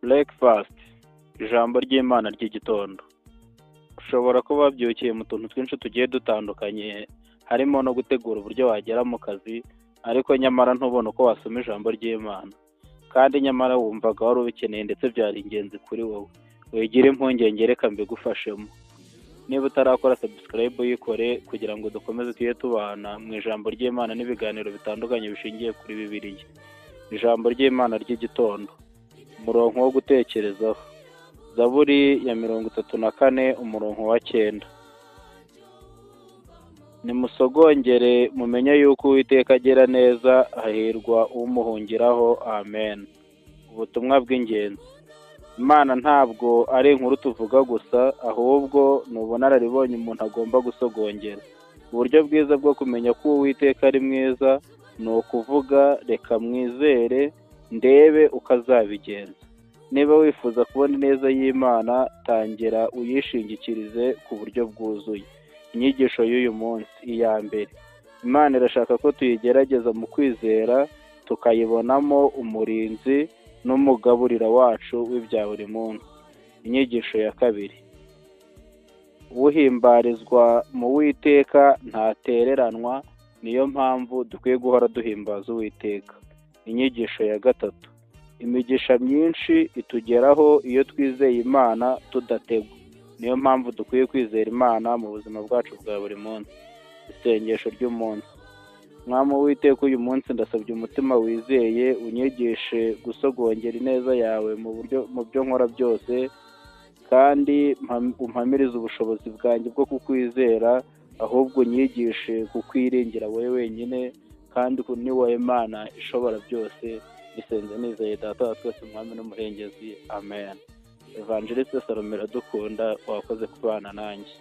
breakfast, ijambo ry'Imana ry'igitondo. Ushobora kuba wabyukiye mu tuntu twinshi tugiye dutandukanye, harimo no gutegura uburyo wagera mu kazi, ariko nyamara ntubone uko wasoma ijambo ry'Imana, kandi nyamara wumvaga wari ubikeneye ndetse byari ingenzi kuri wowe. Wigire impungenge, reka mbigufashemo. Niba utarakora subscribe uyikore kugira ngo dukomeze tujye tubana mu ijambo ry'Imana n'ibiganiro bitandukanye bishingiye kuri Bibiliya. Ijambo ry'Imana ry'igitondo, umurongo wo gutekerezaho, Zaburi ya 34 umurongo wa 9. Nimusogongere mumenye yuko Uwiteka agira neza, hahirwa umuhungiraho. Amen. Ubutumwa bw'ingenzi. Imana ntabwo ari inkuru tuvuga gusa, ahubwo ni ubunararibonye umuntu agomba gusogongera. Uburyo bwiza bwo kumenya ko Uwiteka ari mwiza ni ukuvuga reka mwizere ndebe uko azabigenza. Niba wifuza kubona ineza y'Imana, tangira uyishingikirize ku buryo bwuzuye. Inyigisho y'uyu munsi, iya mbere. Imana irashaka ko tuyigerageza mu kwizera, tukayibonamo umurinzi n'umugaburira wacu w'ibya buri munsi. Inyigisho ya kabiri. Uhimbarizwa mu Uwiteka ntatereranwa, niyo mpamvu dukwiye guhora duhimbaza Uwiteka. Inyigisho ya gatatu. Imigisha myinshi itugeraho iyo twizeye Imana tudategwa, niyo mpamvu dukwiye kwizera Imana mu buzima bwacu bwa buri munsi. Isengesho ry'umunsi. Mwami Uwiteka, uyu munsi ndasabye umutima wizeye, unyigishe gusogongera ineza yawe mu byo nkora byose, kandi umpamirize ubushobozi bwanjye bwo kukwizera, ahubwo unyigishe kukwiringira wowe wenyine, kandi ni wowe Mana ishobora byose. Bisenze nizeye Data wa twese, Umwami n'Umuhengezi. Amen. Evangeliste Salome Iradukunda, wakoze kubana nanjye.